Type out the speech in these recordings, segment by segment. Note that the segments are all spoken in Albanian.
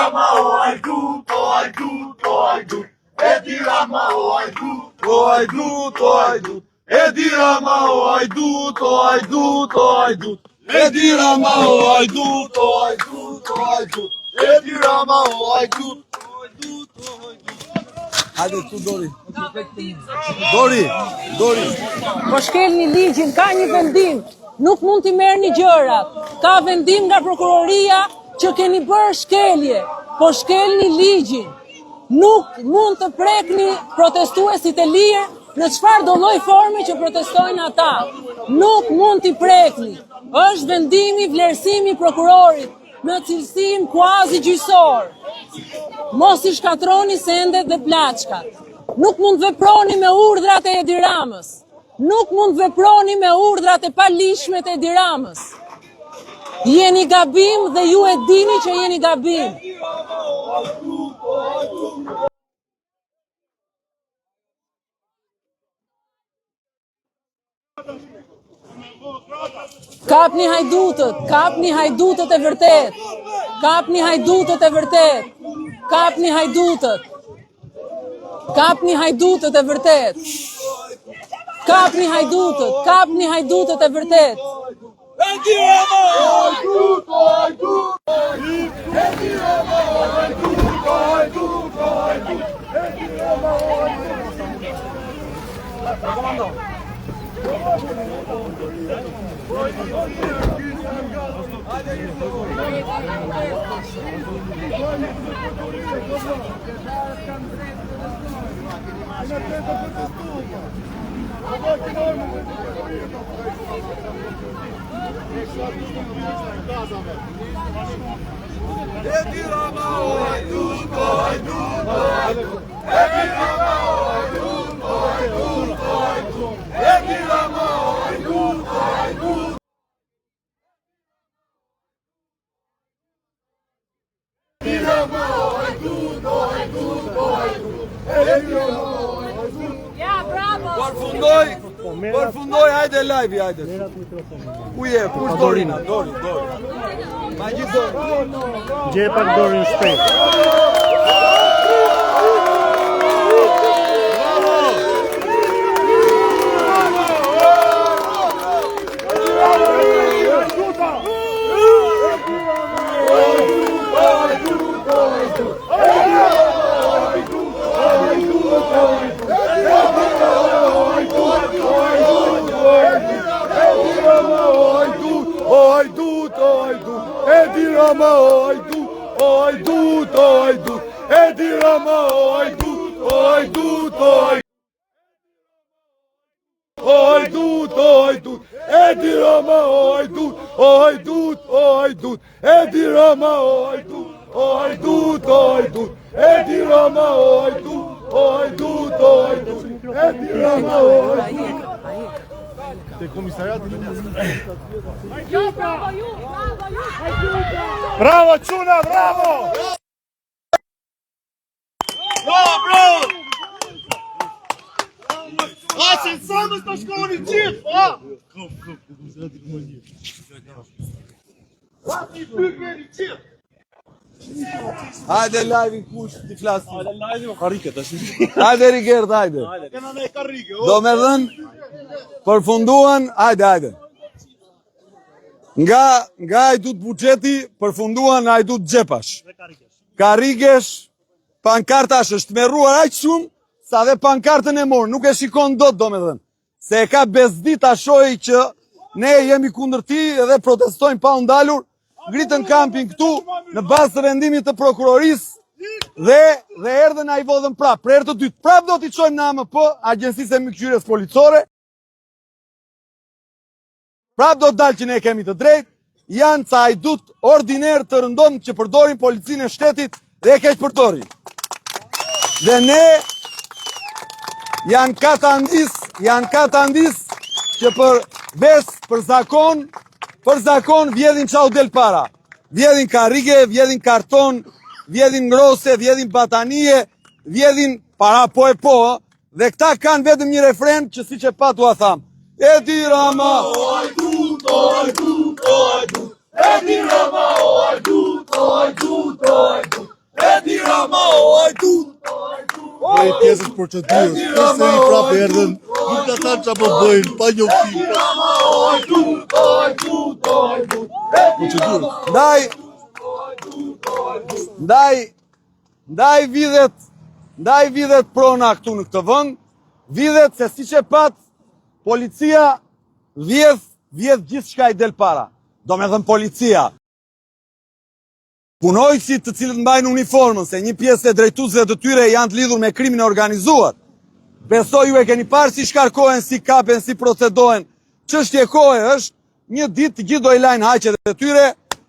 Rama o hajdut, o hajdut, o hajdut. Edi Rama o hajdut, o hajdut, o hajdut. Edi Rama o hajdut, o hajdut, o hajdut. Edi Rama o hajdut, o hajdut, o hajdut. Edi Rama o hajdut, o hajdut, o hajdut. Hajde tu Dori. Dori. Po shkelni ligjin, ka një vendim. Nuk mund t'i merrni gjërat. Ka vendim nga prokuroria që keni bërë shkelje. Po shkelni ligjin. Nuk mund të prekni protestuesit e lirë në çfarë do lloj forme që protestojnë ata. Nuk mund t'i prekni. Është vendimi vlerësimi i prokurorit në cilësinë kuazi gjyqësor. Mos i shkatroni sendet dhe plaçkat. Nuk mund veproni me urdhrat e Edi Ramës. Nuk mund veproni me urdhrat e palishme të Edi Ramës. Jeni gabim dhe ju e dini që jeni gabim. Kapni hajdutët e vërtet. Kapni hajdutët e vërtet. Kapni hajdutët. Kapni hajdutët e vërtet. Kapni hajdutët e vërtet. Edi Rama o hajdut, o hajdut. Edi Rama o hajdut, o hajdut, o hajdut. Edi Rama o hajdut. Edi Rama o hajdut, o hajdut, o hajdut. Edi Rama o hajdut, o hajdut, o hajdut. Edi Rama o hajdut, o hajdut. Edi Rama o hajdut, o hajdut, o hajdut. Edi Rama o hajdut. Ja, bravo. Përfundoj, hajde live, hajde. Ku je, kush Dorina? Dori. Ma gjithë Dori. Gje pak Dorin shpejt. Edi Rama o hajdut, o hajdut, o hajdut. Edi Rama o hajdut, o hajdut, o hajdut. O hajdut, o hajdut. Edi Rama o hajdut, o hajdut, o hajdut. Edi Rama o hajdut, o hajdut, o hajdut. Edi Rama o hajdut, o hajdut, o hajdut. Edi Rama o hajdut. Te komisariati Bravo, Bravo, Çuna, bravo! Bravo! Asin samës të shkoni gjithë, pa! Asin bygeri gjithë! Hajde live i kush t'i flasë. Hajde live o karike të shumë. Hajde Rigert, hajde. Kena ne karike, Do me dhënë, përfunduan, hajde. Nga hajdut buxheti, përfunduan hajdut xhepash. Karikesh, pankartash është merruar aq shumë, sa dhe pankartën e morë, nuk e shikon dot do me dhënë. Se e ka bezdit ta shohi që ne jemi kundër ti edhe protestojmë pa u ndalur, ngritën kampin këtu në bazë të vendimit të prokurorisë dhe erdhën ai vodhën prap. Për herë të dytë, prap do t'i çojmë në AMP, Agjencisë e Mbylljes Policore. Prap do të dalë që ne kemi të drejtë, janë ca hajdut ordiner të rëndon që përdorin policinë e shtetit dhe e keq përdorin. Dhe ne janë kata andis që për ves, për zakon vjedhin çau del para. Vjedhin karrige, vjedhin karton, vjedhin ngrose, vjedhin batanie, vjedhin para po e po, dhe këta kanë vetëm një refren që siç e patu a tham. Edi Rama o hajdut, o hajdut, o hajdut. Edi Rama o hajdut, o hajdut, o hajdut. prej pjesës procedurës. Nëse i prapë erdhën, nuk na thanë çfarë po bëjnë, pa njohtim. Procedurës. Ndaj vidhet prona këtu në këtë vend, vidhet se siç e pat, policia vjedh gjithçka i del para. Domethënë policia. Punojësit të cilët mbajnë uniformën, se një pjesë e drejtuesve të tyre janë të lidhur me krimin e organizuar. Besoj ju e keni parë si shkarkohen, si kapen, si procedohen. Çështje kohe është, një ditë të gjithë do i lajnë haqet e tyre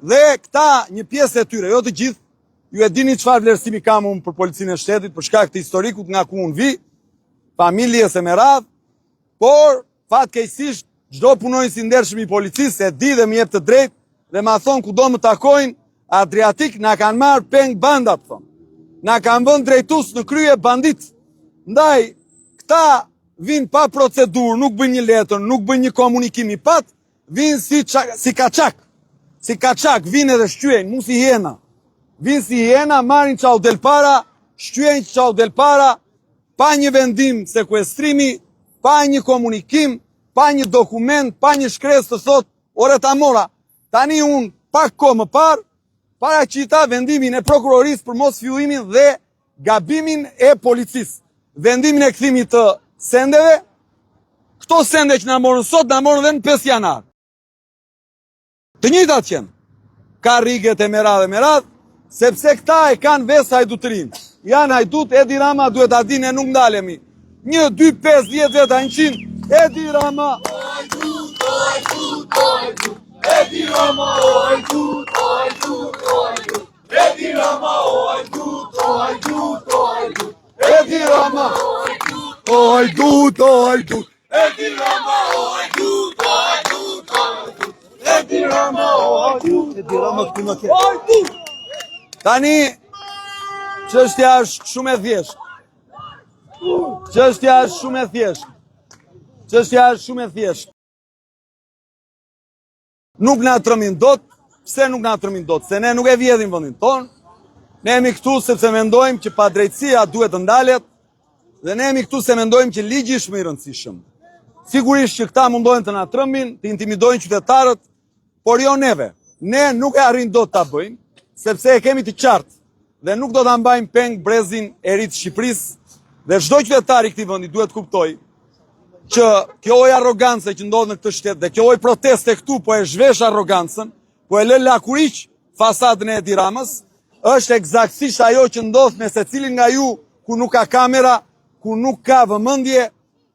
dhe këta një pjesë e tyre, jo të gjithë. Ju e dini çfarë vlerësimi kam unë për policinë e shtetit, për shkak të historikut nga ku unë vi, familjes e me radhë, por fatkeqësisht çdo punonjës i ndershëm i policisë e di dhe më jep të drejtë dhe ma thon kudo më takojnë, Adriatik na kanë marrë peng bandat, thon. Na kanë vënë drejtues në krye bandit. Ndaj, këta vinë pa procedurë, nuk bëjnë një letër, nuk bëjnë një komunikim i pat, vinë si kaçak. Si kaçak, vinë edhe shqyejnë, mu si hiena. Vinë si hiena, marrin çau del para, shqyejnë çau del para, pa një vendim sekuestrimi, pa një komunikim, pa një dokument, pa një shkresë të thot, ore ta mora. Tani unë pak kohë më parë, paraqita vendimin e prokurorisë për mos fillimin dhe gabimin e policisë. Vendimin e kthimit të sendeve, këto sende që na morën sot, na morën dhe në 5 janar. Të njëjtat qenë, ka rriget e merad, sepse këta e kanë ves hajdutërin. Janë hajdut, Edi Rama duhet ta dinë, nuk ndalemi. 1, 2, 5, 10 veta 100, Edi Rama. Edi Rama, hajdut, Edi Rama, hajdut, Edi Rama, hajdut, Edi Rama, Edi Rama, këtu në ke. Tani, çështja është shumë e thjeshtë. Çështja është shumë e thjeshtë. Nuk na trëmin dot. Pse nuk na trëmin dot? Se ne nuk e vjedhim vendin ton. Ne jemi këtu sepse mendojmë që padrejtësia duhet të ndalet dhe ne jemi këtu se mendojmë që ligji është më i rëndësishëm. Sigurisht që këta mundohen të na trëmbin, të intimidojnë qytetarët, por jo neve. Ne nuk e arrin dot ta bëjmë, sepse e kemi të qartë dhe nuk do ta mbajmë peng brezin e ri të Shqipërisë dhe çdo qytetar i këtij vendi duhet kuptoj që kjo lloj arrogancë që ndodh në këtë shtet dhe kjo lloj proteste këtu po e zhvesh arrogancën, po e lë lakuriq fasadën e Edi Ramës, është eksaktësisht ajo që ndodh me secilin nga ju ku nuk ka kamera, ku nuk ka vëmendje,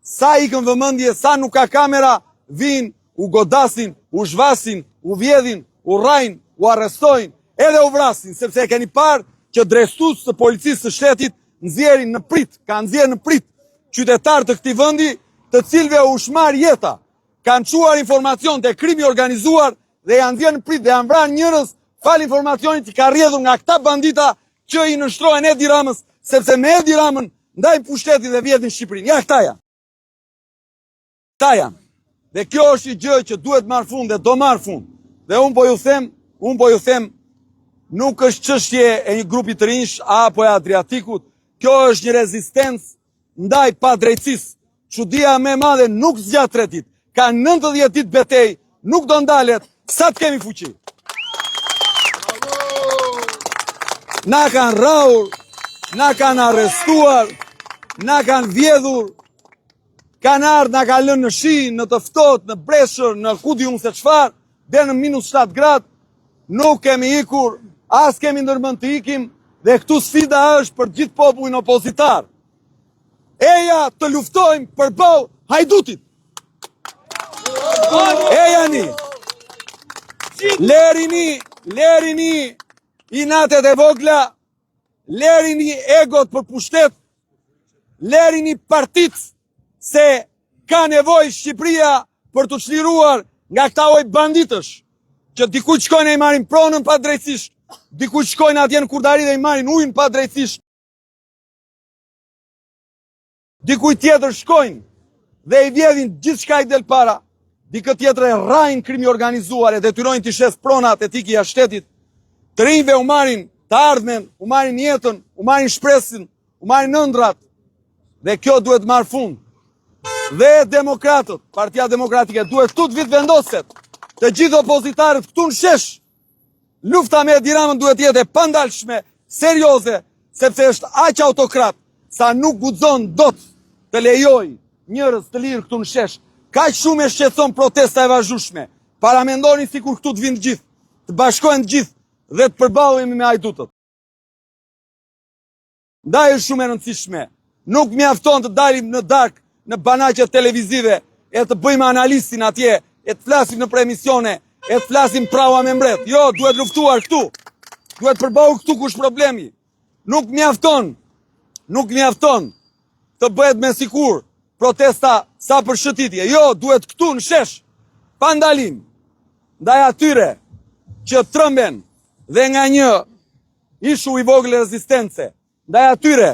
sa ikën vëmendje, sa nuk ka kamera, vinë, u godasin, u zhvasin, u vjedhin, u rrajnë, u arrestojnë, edhe u vrasin, sepse e keni parë që drejtues të policisë së shtetit nxjerrin në prit, kanë nxjerrë në prit qytetarë të këtij vendi, të cilëve u shmar jeta, kanë çuar informacion te krimi organizuar dhe janë nxjerrë në prit dhe janë vrarë njerëz fal informacionit që ka rrjedhur nga këta bandita që i nështrojnë Edi Ramës, sepse me Edi Ramën ndajnë pushtetin dhe vjedhin Shqipërinë. Ja, këta janë. Këta janë. Dhe kjo është një gjë që duhet marrë fund dhe do marrë fund. Dhe unë po ju them, nuk është çështje e një grupi të rinj apo e Adriatikut, kjo është një rezistencë ndaj padrejtësisë. Çudia më e madhe nuk zgjat 3 ditë, ka 90 ditë betejë, nuk do ndalet sa të kemi fuqi. Na kanë rrahur, na kanë arrestuar, na kanë vjedhur, kanë ardhur, na kanë lënë në shi, në të ftohtë, në breshër, në ku di unë se çfarë, dhe në -7 gradë, nuk kemi ikur, as kemi ndërmend të ikim, dhe këtu sfida është për gjithë popullin opozitar. Eja të luftojmë përballë hajdutit. Ejani, lerini inatet e vogla, lerini egot për pushtet, lerini partit se ka nevojë Shqipëria për të çliruar nga këta lloj banditësh, që dikuj shkojnë e i marrin pronën padrejtësisht, dikuj shkojnë atje në Kurdari dhe i marrin ujin padrejtësisht, dikuj tjetër shkojnë dhe i vjedhin gjithçka i del para, dikë tjetër e rrajnë krimi organizuar e detyrojnë të shes pronat e tikja shtetit, të rinjve u marrin të ardhmen, u marrin jetën, u marrin shpresin, u marrin ëndrat, Dhe kjo duhet marrë fund. Dhe demokratët, Partia Demokratike, duhet këtu të vit vendoset të gjithë opozitarët këtu në shesh. Lufta me Edi Ramën duhet jetë e pandalshme, serioze, sepse është aq autokrat sa nuk guxon dot të lejoj njerëz të lirë këtu në shesh. Kaq shumë e shqetëson protesta e vazhdueshme. Paramendoni sikur këtu të vinë gjithë, të bashkohen të gjithë dhe të përballemi me hajdutët. Ndaj është shumë e rëndësishme. Nuk mjafton të dalim në darkë në banaqe televizive e të bëjmë analistin atje, e të flasim në emisione, e të flasim prava me mbret. Jo, duhet luftuar këtu. Duhet përballur këtu kush problemi. Nuk mjafton të bëhet me sikur protesta sa për shëtitje. Jo, duhet këtu në shesh, pa ndalim, ndaj atyre që trëmben dhe nga një ishu i vogël rezistence, ndaj atyre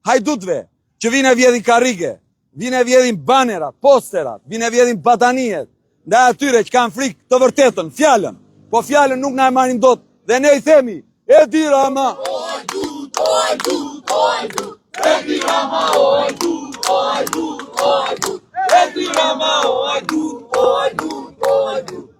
hajdutve që vinë e vjedhin karrige, vinë e vjedhin banerat, posterat, vinë e vjedhin batanijet, ndaj atyre që kanë frikë të vërtetën, fjalën, po fjalën nuk na e marrin dot dhe ne i themi, Edi Rama, o hajdut, o hajdut, o hajdut, Edi Rama, o hajdut, o hajdut, o hajdut, Edi Rama, o hajdut, o hajdut, o hajdut.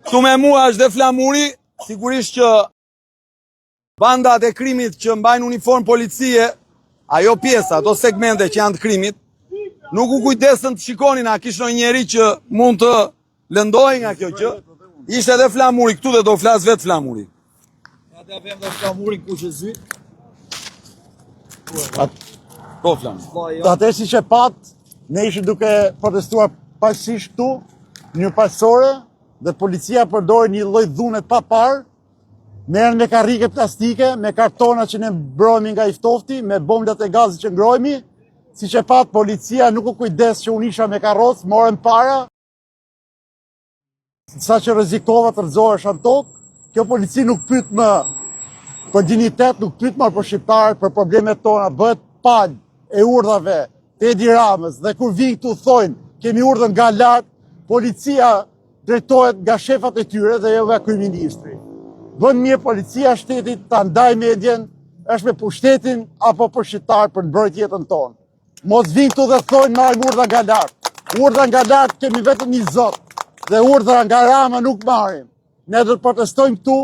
Këtu me mua është dhe flamuri, sigurisht që bandat e krimit që mbajnë uniform policie, ajo pjesa, ato segmente që janë të krimit, nuk u kujdesën të shikonin a kishte një njeri që mund të lëndojë nga kjo gjë. Ishte edhe flamuri këtu dhe do flas vetë flamuri. Atë vëm dhe flamurin ku që zy. Po flamuri. Atë si që pat, ne ishim duke protestuar paqësisht këtu, një paqësore, dhe policia përdori një lloj dhune pa parë, merren me karrige plastike, me kartona që ne mbrojmë nga i ftofti, me bomblat e gazit që ngrojmë. Si që pat, policia nuk u kujdes që unë isha me karrocë, morën para, sa që rrezikova të rrezohesh në tokë. Kjo polici nuk pyet më për dignitet, nuk pyet më për shqiptarët, për problemet tona, bëhet palë e urdhave të Edi Ramës dhe kur vinë këtu thojnë kemi urdhën nga lart, policia drejtohet nga shefat e tyre dhe jo nga kryeministri. Bën mirë policia shtetit ta ndaj medjen, është me pushtetin apo për shqiptar për mbrojtje jetën tonë. Mos vinë këtu dhe thojnë marrim urdhë nga lart. Urdhë nga lart kemi vetëm një Zot dhe urdhra nga Rama nuk marrim. Ne do të protestojmë këtu,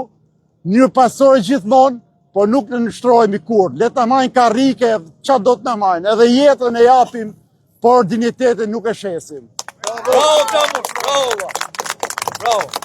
një pasore gjithmonë, por nuk në nështrojmë i kur. Le të marrin karrike, qa do të në marrin, edhe jetën e japim, por dignitetin nuk e shesim. Bravo, Kamur, bravo. Bravo.